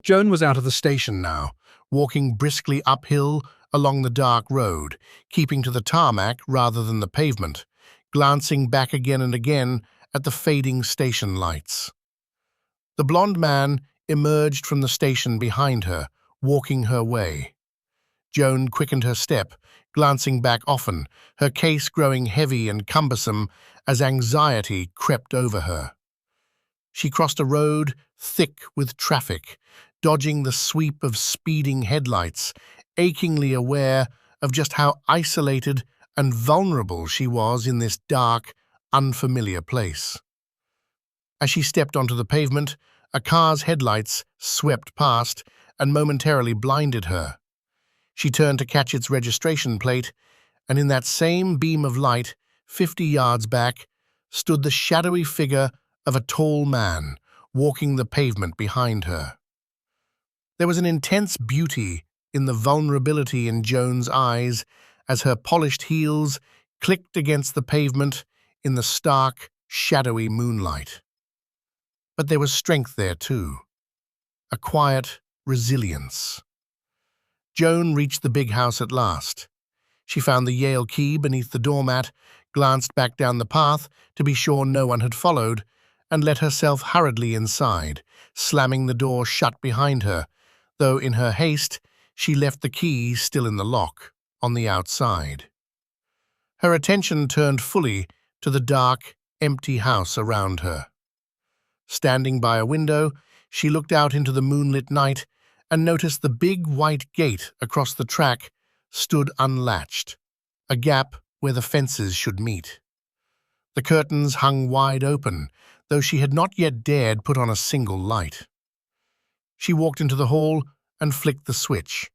Joan was out of the station now, walking briskly uphill along the dark road, keeping to the tarmac rather than the pavement, glancing back again and again at the fading station lights. The blonde man emerged from the station behind her, walking her way. Joan quickened her step, glancing back often, her case growing heavy and cumbersome as anxiety crept over her. She crossed a road thick with traffic, dodging the sweep of speeding headlights, achingly aware of just how isolated and vulnerable she was in this dark, unfamiliar place. As she stepped onto the pavement, a car's headlights swept past and momentarily blinded her. She turned to catch its registration plate, and in that same beam of light, 50 yards back, stood the shadowy figure of a tall man, walking the pavement behind her. There was an intense beauty in the vulnerability in Joan's eyes as her polished heels clicked against the pavement in the stark, shadowy moonlight. But there was strength there too, a quiet resilience. Joan reached the big house at last. She found the Yale key beneath the doormat, glanced back down the path to be sure no one had followed, and let herself hurriedly inside, slamming the door shut behind her, though in her haste she left the key still in the lock, on the outside. Her attention turned fully to the dark, empty house around her. Standing by a window, she looked out into the moonlit night and noticed the big white gate across the track stood unlatched, a gap where the fences should meet. The curtains hung wide open, though she had not yet dared put on a single light. She walked into the hall and flicked the switch.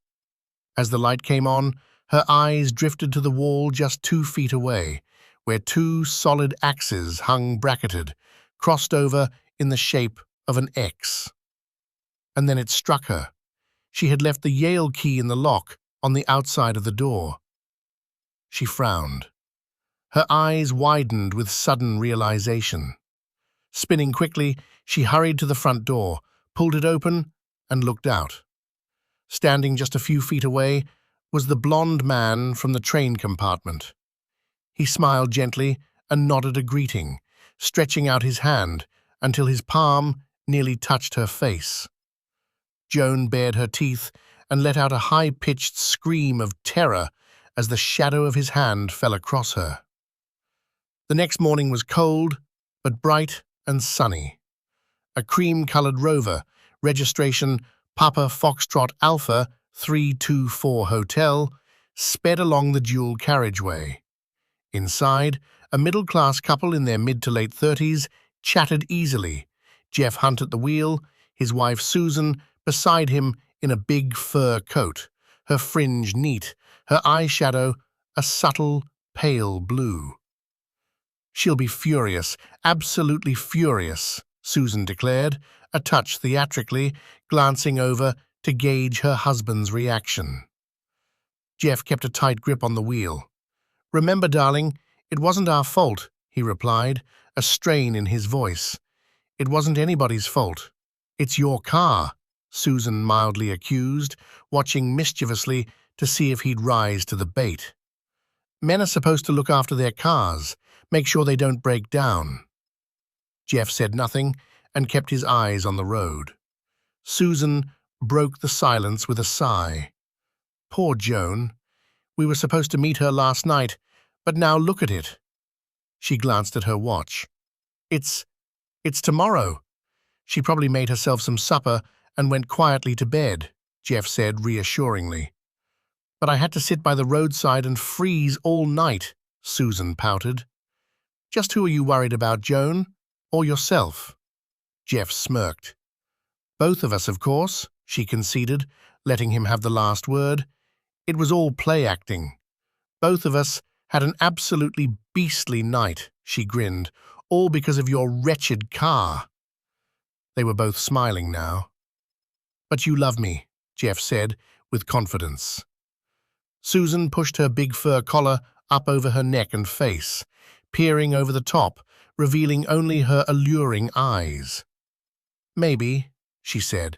As the light came on, her eyes drifted to the wall just 2 feet away, where 2 solid axes hung bracketed, crossed over in the shape of an X. And then it struck her. She had left the Yale key in the lock on the outside of the door. She frowned. Her eyes widened with sudden realization. Spinning quickly, she hurried to the front door, pulled it open, and looked out. Standing just a few feet away was the blonde man from the train compartment. He smiled gently and nodded a greeting, stretching out his hand until his palm nearly touched her face. Joan bared her teeth and let out a high-pitched scream of terror as the shadow of his hand fell across her. The next morning was cold, but bright and sunny. A cream-colored Rover, registration Papa Foxtrot Alpha 324 Hotel, sped along the dual carriageway. Inside, a middle-class couple in their mid to late 30s chatted easily, Jeff Hunt at the wheel, his wife Susan beside him in a big fur coat, her fringe neat, her eyeshadow a subtle, pale blue. "She'll be furious, absolutely furious," Susan declared, a touch theatrically, glancing over to gauge her husband's reaction. Jeff kept a tight grip on the wheel. "Remember, darling, it wasn't our fault," he replied, a strain in his voice. "It wasn't anybody's fault. It's your car," Susan mildly accused, watching mischievously to see if he'd rise to the bait. "Men are supposed to look after their cars, make sure they don't break down." Jeff said nothing and kept his eyes on the road. Susan broke the silence with a sigh. "Poor Joan. We were supposed to meet her last night, but now look at it." She glanced at her watch. It's tomorrow." "She probably made herself some supper and went quietly to bed," Jeff said reassuringly. "But I had to sit by the roadside and freeze all night," Susan pouted. "Just who are you worried about, Joan? Or yourself?" Jeff smirked. "Both of us, of course," she conceded, letting him have the last word. "It was all play acting. Both of us had an absolutely beastly night," she grinned, "all because of your wretched car." They were both smiling now. "But you love me," Jeff said with confidence. Susan pushed her big fur collar up over her neck and face, peering over the top, revealing only her alluring eyes. "Maybe," she said.